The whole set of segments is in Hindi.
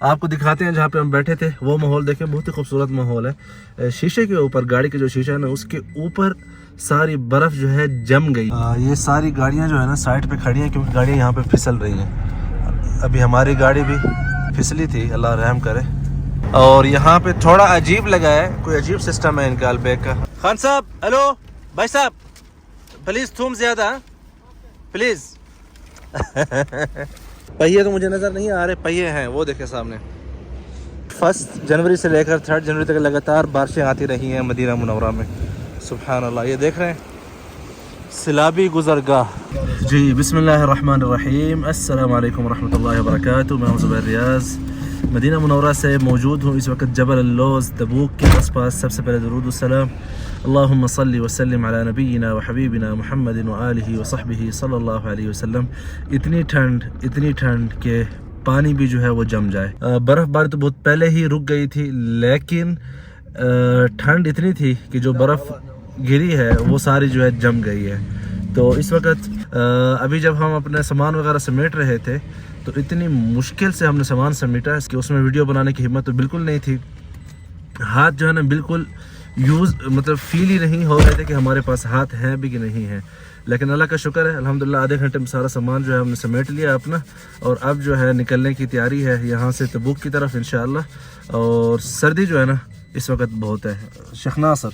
आपको दिखाते हैं जहाँ पे हम बैठे थे वो माहौल देखें, बहुत ही खूबसूरत माहौल है। शीशे के ऊपर, गाड़ी के जो शीशा है ना उसके ऊपर सारी बर्फ़ जो है जम गई। ये सारी गाड़ियाँ जो है ना साइड पे खड़ी हैं क्योंकि गाड़ियाँ यहाँ पे फिसल रही हैं। अभी हमारी गाड़ी भी फिसली थी, अल्लाह रहम करे। और यहाँ पे थोड़ा अजीब लगा है, कोई अजीब सिस्टम है इनका अलबैग का। खान साहब, हेलो भाई साहब, प्लीज़ थूम ज़्यादा प्लीज़। पहिए तो मुझे नज़र नहीं आ रहे, पहिए हैं वो देखे सामने। 1 जनवरी से लेकर 3 जनवरी तक लगातार बारिशें आती रही हैं मदीना मुनव्वरा में। सुभान अल्लाह। ये देख रहे हैं सिलाबी गुज़रगाह। जी बिस्मिल्लाहिर्रहमानिर्रहीम, अस्सलाम वालेकुम रहमतुल्लाहि व बरकातुहू। मैं हूं ज़ुबैर रियाज़, मदीना मुनव्वरा से मौजूद हूँ इस वक्त जबल अल-लौज़ तबूक के आसपास। सबसे पहले दुरूद व सलाम अल्लाहुम्मा सल्लि व सल्लिम अला नबीना व हबीबिना मुहम्मदिन व आलिहि व सहबिहि सल्लल्लाहु अलैहि वसल्लम। इतनी ठंड के पानी भी जो है वो जम जाए। बर्फ़बारी तो बहुत पहले ही रुक गई थी, लेकिन ठंड इतनी थी कि जो बर्फ़ गिरी है वो सारी जो है जम गई है। तो इस वक्त अभी जब हम अपने सामान वगैरह समेट रहे थे तो इतनी मुश्किल से हमने सामान समेटा कि उसमें वीडियो बनाने की हिम्मत तो बिल्कुल नहीं थी। हाथ जो है ना बिल्कुल मतलब फील ही नहीं हो रहे थे कि हमारे पास हाथ हैं भी कि नहीं है। लेकिन अल्लाह का शुक्र है, अल्हम्दुलिल्लाह आधे घंटे में सारा सामान जो है हमने समेट लिया अपना, और अब जो है निकलने की तैयारी है यहाँ से तबूक की तरफ इंशाअल्लाह। और सर्दी जो है ना इस वक्त बहुत है। शेख नासर,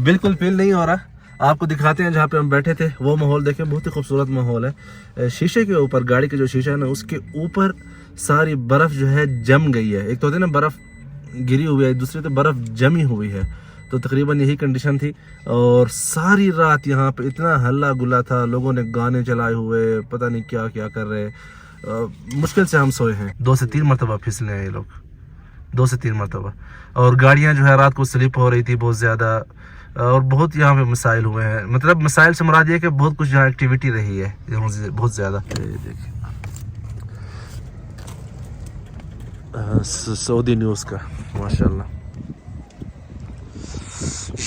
बिल्कुल फील नहीं हो रहा। आपको दिखाते हैं जहाँ पे हम बैठे थे वो माहौल देखें, बहुत ही खूबसूरत माहौल है। शीशे के ऊपर, गाड़ी के जो शीशा है ना उसके ऊपर सारी बर्फ़ जो है जम गई है। एक तो होती है ना बर्फ़ गिरी हुई है, दूसरी तो बर्फ़ जमी हुई है। तो तकरीबन यही कंडीशन थी। और सारी रात यहाँ पे इतना हल्ला गुल्ला था, लोगों ने गाने चलाए हुए, पता नहीं क्या क्या कर रहे। मुश्किल से हम सोए हैं। 2 से 3 मरतबा फिसले हैं ये लोग, 2 से 3 मरतबा। और गाड़ियाँ जो है रात को स्लिप हो रही थी बहुत ज़्यादा, और बहुत यहाँ पे मसाइल हुए हैं। मतलब मसाइल से मुराद ये कि बहुत कुछ यहाँ एक्टिविटी रही है बहुत ज़्यादा। देखिए सऊदी न्यूज़ का माशाल्लाह।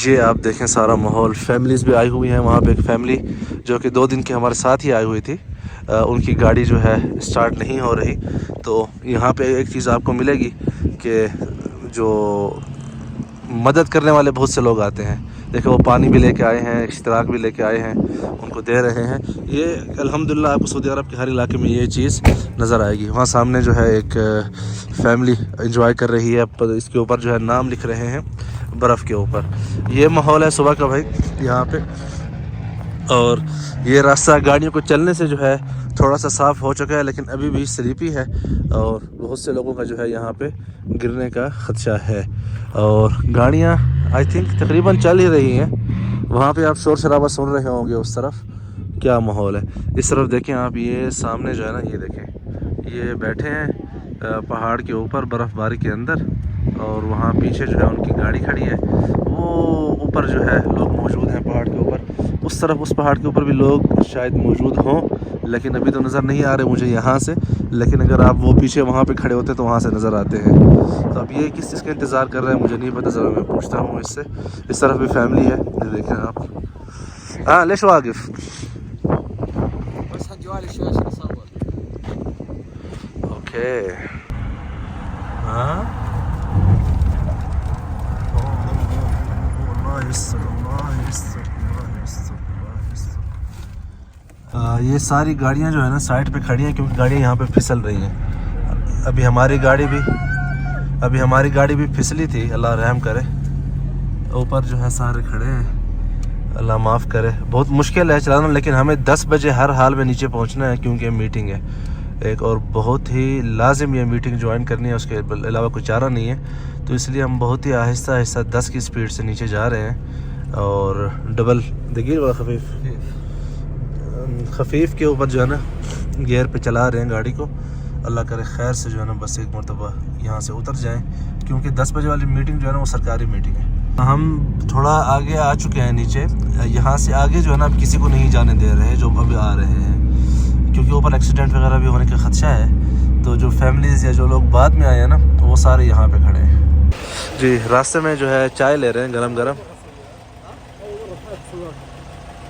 ये आप देखें सारा माहौल। फैमिलीज़ भी आई हुई हैं वहाँ पे। एक फैमिली जो कि 2 दिन के हमारे साथ ही आई हुई थी, उनकी गाड़ी जो है स्टार्ट नहीं हो रही। तो यहाँ पे एक चीज़ आपको मिलेगी कि जो मदद करने वाले बहुत से लोग आते हैं। देखो वो पानी भी लेके आए हैं, इश्तराक भी लेके आए हैं, उनको दे रहे हैं। ये अल्हम्दुलिल्लाह आपको सऊदी अरब के हर इलाके में ये चीज़ नज़र आएगी। वहाँ सामने जो है एक फैमिली एंजॉय कर रही है, इसके ऊपर जो है नाम लिख रहे हैं बर्फ़ के ऊपर। ये माहौल है सुबह का भाई यहाँ पे। और ये रास्ता गाड़ियों को चलने से जो है थोड़ा सा साफ़ हो चुका है, लेकिन अभी भी स्लिपी है और बहुत से लोगों का जो है यहाँ पे गिरने का ख़दशा है। और गाड़ियाँ आई थिंक तकरीबन चल ही रही हैं। वहाँ पे आप शोर शराबा सुन रहे होंगे उस तरफ, क्या माहौल है। इस तरफ देखें आप, ये सामने जो है ना, ये देखें, ये बैठे हैं पहाड़ के ऊपर बर्फ़बारी के अंदर, और वहाँ पीछे जो है उनकी गाड़ी खड़ी है। वो ऊपर जो है लोग मौजूद हैं पहाड़ के ऊपर। उस तरफ उस पहाड़ के ऊपर भी लोग शायद मौजूद हों, लेकिन अभी तो नज़र नहीं आ रहे मुझे यहाँ से। लेकिन अगर आप वो पीछे वहाँ पे खड़े होते तो वहाँ से नज़र आते हैं। तो अब ये किस चीज़ का इंतज़ार कर रहे हैं मुझे नहीं पता, ज़रा मैं पूछता हूँ इससे। इस तरफ भी फैमिली है, ये देखें आप। हाँ लेश वाकिफ़ ओके। हाँ ये सारी गाड़ियाँ जो है ना साइड पे खड़ी हैं क्योंकि गाड़ियाँ यहाँ पे फिसल रही हैं। अभी हमारी गाड़ी भी फिसली थी, अल्लाह रहम करे। ऊपर जो है सारे खड़े हैं, अल्लाह माफ़ करे। बहुत मुश्किल है चलाना, लेकिन हमें 10 बजे हर हाल में नीचे पहुँचना है क्योंकि मीटिंग है एक, और बहुत ही लाजिम ये मीटिंग ज्वाइन करनी है, उसके अलावा कोई चारा नहीं है। तो इसलिए हम बहुत ही आहिस्ता आहिस्ता 10 की स्पीड से नीचे जा रहे हैं। और डबल देखिए बड़ा खफीफ के ऊपर जो है ना गियर पे चला रहे हैं गाड़ी को। अल्लाह करे खैर से जो है ना बस एक मरतबा यहाँ से उतर जाएं, क्योंकि 10 बजे वाली मीटिंग जो है ना वो सरकारी मीटिंग है। हम थोड़ा आगे आ चुके हैं नीचे। यहाँ से आगे जो है ना अब किसी को नहीं जाने दे रहे जो अभी आ रहे हैं, क्योंकि ऊपर एक्सीडेंट वगैरह भी होने का खदशा है। तो जो फैमिलीज़ या जो लोग बाद में आए हैं ना वो सारे यहाँ पे खड़े हैं। जी रास्ते में जो है चाय ले रहे हैं गरम गरम।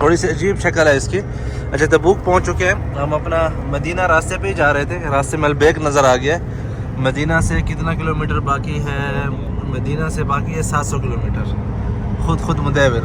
थोड़ी सी अजीब शक्ल है इसकी. अच्छा तबूक पहुंच चुके हैं हम. अपना मदीना रास्ते पे ही जा रहे थे. रास्ते में अलबेक नज़र आ गया. मदीना से कितना किलोमीटर बाकी है? मदीना से बाकी है 700 किलोमीटर. खुद मुदेवर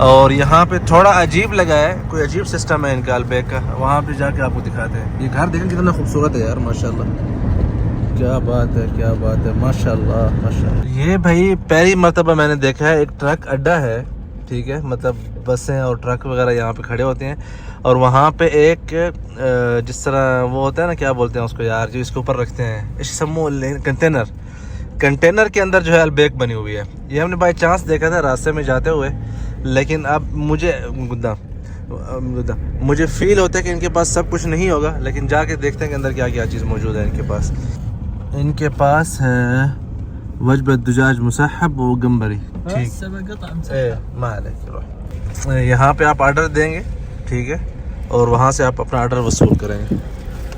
और यहाँ पे थोड़ा अजीब लगा है, कोई अजीब सिस्टम है इनका अलबेक का. वहाँ पे जाके आपको दिखाते हैं. ये घर देखें कितना खूबसूरत है यार, माशाल्लाह. क्या बात है माशाल्लाह. ये भाई पहली मर्तबा मैंने देखा है एक ट्रक अड्डा है, ठीक है. मतलब बसें और ट्रक वगैरह यहाँ पे खड़े होते हैं. और वहाँ पे एक जिस तरह वो होता है ना, क्या बोलते हैं उसको यार, जो इसके ऊपर रखते हैं, इसमो कंटेनर के अंदर जो है अलबेक बनी हुई है. ये हमने बाई चांस देखा था रास्ते में जाते हुए. लेकिन अब मुझे फील होता है कि इनके पास सब कुछ नहीं होगा. लेकिन जाके देखते हैं कि अंदर क्या क्या चीज़ मौजूद है इनके पास. इनके पास है वजबत दुजाज मुसहब व गम्बरी. ठीक, यहाँ पे आप ऑर्डर देंगे, ठीक है, और वहाँ से आप अपना ऑर्डर वसूल करेंगे.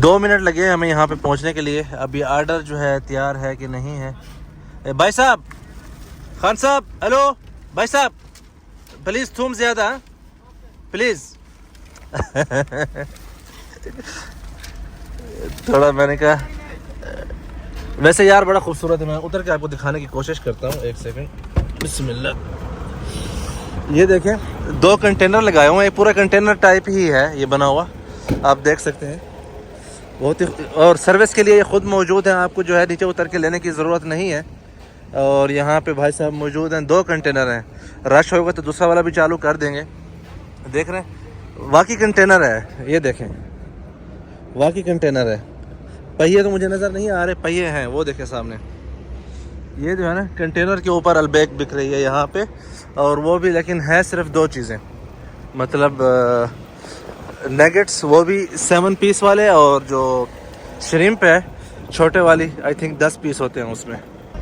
2 मिनट लगे हमें यहाँ पे पहुँचने के लिए. अभी ऑर्डर जो है तैयार है कि नहीं है. भाई साहब, खान साहब, हेलो भाई साहब, प्लीज़ थूम ज़्यादा प्लीज़. थोड़ा मैंने कहा, वैसे यार बड़ा खूबसूरत है. मैं उतर के आपको दिखाने की कोशिश करता हूँ. एक सेकंड. बिस्मिल्लाह. ये देखें 2 कंटेनर लगाए हुए हैं. ये पूरा कंटेनर टाइप ही है ये बना हुआ, आप देख सकते हैं. बहुत ही, और सर्विस के लिए ये ख़ुद मौजूद हैं. आपको जो है नीचे उतर के लेने की ज़रूरत नहीं है. और यहाँ पे भाई साहब मौजूद हैं. 2 कंटेनर हैं. रश होगा तो दूसरा वाला भी चालू कर देंगे. देख रहे हैं, वाकई कंटेनर है. ये देखें, वाकई कंटेनर है. पहिए तो मुझे नज़र नहीं आ रहे, पहिए हैं वो देखें सामने. ये जो है ना कंटेनर के ऊपर अलबेक बिक रही है यहाँ पे. और वो भी लेकिन है सिर्फ 2 चीज़ें, मतलब नगेट्स, वो भी 7 पीस वाले, और जो श्रिम्प है छोटे वाली, आई थिंक 10 पीस होते हैं उसमें.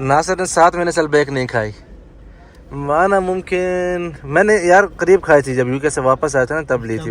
नासिर ने 7 महीने से अलबेक नहीं खाई. माना मुमकिन मैंने यार करीब खाई थी जब यूके से वापस आया था ना, तब ली थी.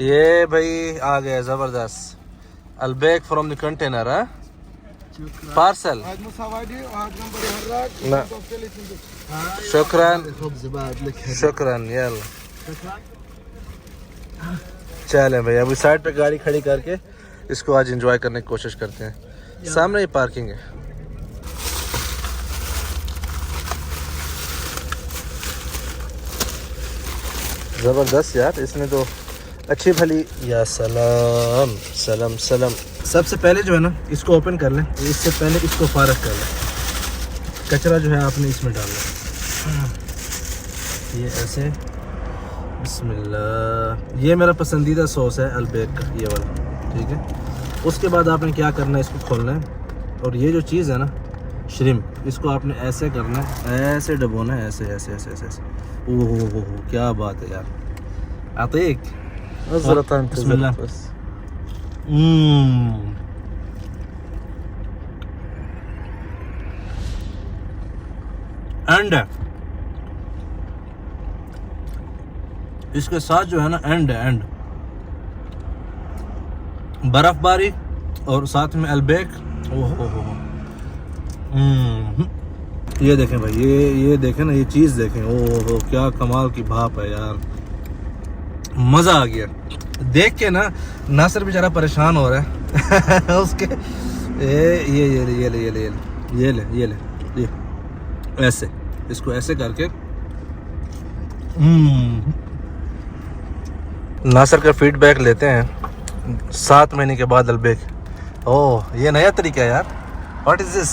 ये भाई आ गया ज़बरदस्त अलबेक फ्रॉम द कंटेनर. हाँ पार्सल. शुक्रान. यल्ला चलें भाई, अभी साइड पे गाड़ी खड़ी करके इसको आज एंजॉय करने की कोशिश करते हैं. सामने ही पार्किंग है. ज़बरदस्त यार, इसने तो अच्छी भली. या सलाम सलाम सलाम. सबसे पहले जो है ना इसको ओपन कर लें. इससे पहले इसको फारग कर लें. कचरा जो है आपने इसमें डालना. ये ऐसे. बिस्मिल्लाह. ये मेरा पसंदीदा सॉस है अलबेक का, ये वाला, ठीक है. उसके बाद आपने क्या करना है, इसको खोलना है. और ये जो चीज़ है ना श्रिम्प, इसको आपने ऐसे करना है, ऐसे डबोना है, ऐसे ऐसे ऐसे ऐसे ऐसे. ओह क्या बात है यार. आतिक बिस्मिल्लाह. एंड है इसके साथ जो है ना, एंड है, एंड बर्फबारी और साथ में अलबेक. ओह ये देखें भाई, ये देखें ना, ये चीज़ देखें, ओ क्या कमाल की भाप है यार, मज़ा आ गया देख के ना। नासिर बेचारा परेशान हो रहा है उसके ये ऐसे, इसको ऐसे करके नासिर का फीडबैक लेते हैं 7 महीने के बाद अलबेक। ओह ये नया तरीका है यार, व्हाट इज दिस?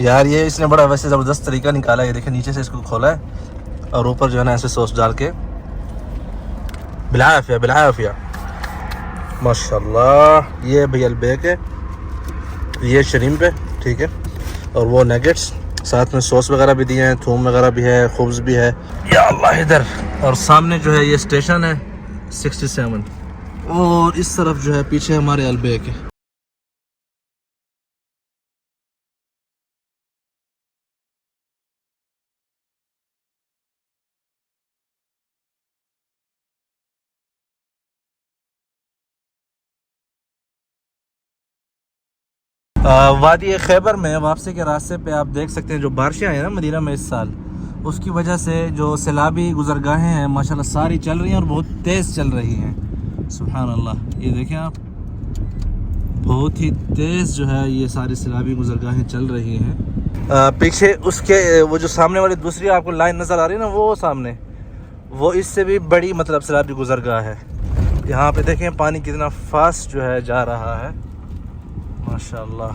यार ये इसने बड़ा वैसे ज़बरदस्त तरीका निकाला है। ये देखिए नीचे से इसको खोला है और ऊपर जो है ना ऐसे सॉस डाल के, बिलाफिया बिलाफिया माशाल्लाह। ये भैया अलबेक है, ये शरीम्प है, ठीक है, और वो नगेट्स साथ में सॉस वगैरह भी दिए हैं, थूम वगैरह भी है, खुब्ज़ भी है। या अल्लाह इधर, और सामने जो है ये स्टेशन है 67, और इस तरफ जो है पीछे हमारे अलबेक है। वादी खैबर में वापसी के रास्ते पे आप देख सकते हैं जो बारिशें आई हैं ना मदीना में इस साल, उसकी वजह से जो सैलाबी गुज़रगाहें हैं माशाल्लाह सारी चल रही हैं और बहुत तेज़ चल रही हैं। सुभान अल्लाह, ये देखें आप, बहुत ही तेज़ जो है ये सारी सैलाबी गुज़रगाहें चल रही हैं। पीछे उसके वो जो सामने वाली दूसरी आपको लाइन नज़र आ रही है ना, वो सामने, वो इससे भी बड़ी मतलब सैलाबी गुज़रगाह है। यहाँ पे देखें पानी कितना फास्ट जो है जा रहा है माशाल्लाह।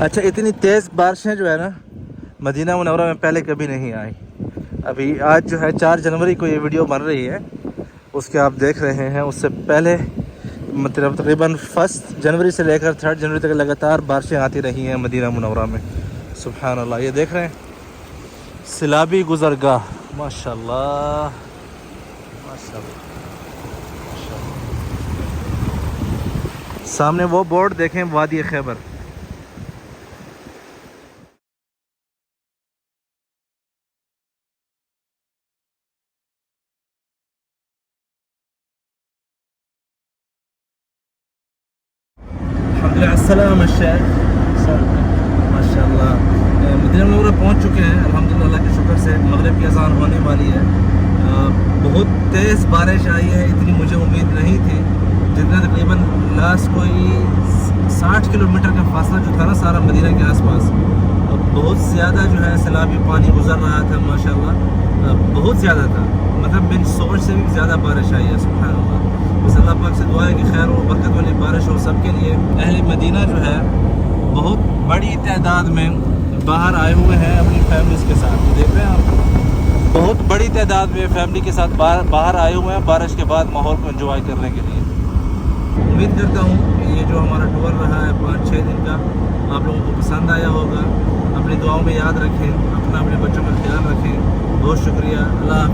अच्छा, इतनी तेज़ बारिशें जो है ना मदीना मुनव्वरा में पहले कभी नहीं आई। अभी आज जो है 4 जनवरी को ये वीडियो बन रही है, उसके आप देख रहे हैं, उससे पहले मतलब तकरीबन 1 जनवरी से लेकर 3 जनवरी तक लगातार बारिशें आती रही हैं मदीना मुनव्वरा में। सुभान अल्लाह, ये देख रहे हैं सैलाबी गुज़रगाह माशाल्लाह माशाल्लाह। सामने वो बोर्ड देखें, वादी खैबर। अस्सलाम शेख माशाल्लाह, मदीना मुनव्वरा पहुंच चुके हैं अल्हम्दुलिल्लाह के शुक्र से। मगरिब की अज़ान होने वाली है। बहुत तेज़ बारिश आई है, इतनी मुझे उम्मीद नहीं थी, जितना तकरीबन लास्ट कोई 60 किलोमीटर का फासला जो था ना सारा मदीना के आसपास, बहुत ज़्यादा जो है सैलाबी पानी गुजर रहा था माशाल्लाह, बहुत ज़्यादा था, मतलब मेरी सोच से भी ज़्यादा बारिश आई है। सुभान अल्लाह, बस अल्लाह पाक से दुआ है कि खैर और बरकत वाली बारिश हो सबके लिए। अहले मदीना जो है बहुत बड़ी तादाद में बाहर आए हुए हैं अपनी फैमिलीज़ के साथ, देख रहे हैं आप, बहुत बड़ी तादाद में फैमिली के साथ बाहर आए हुए हैं बारिश के बाद माहौल को एंजॉय करने के लिए। उम्मीद करता हूँ कि ये जो हमारा टूर रहा है 5-6 दिन का आप लोगों को पसंद आया होगा। अपनी दुआओं में याद रखें, अपने बच्चों का ख्याल रखें। बहुत शुक्रिया, अल्लाह।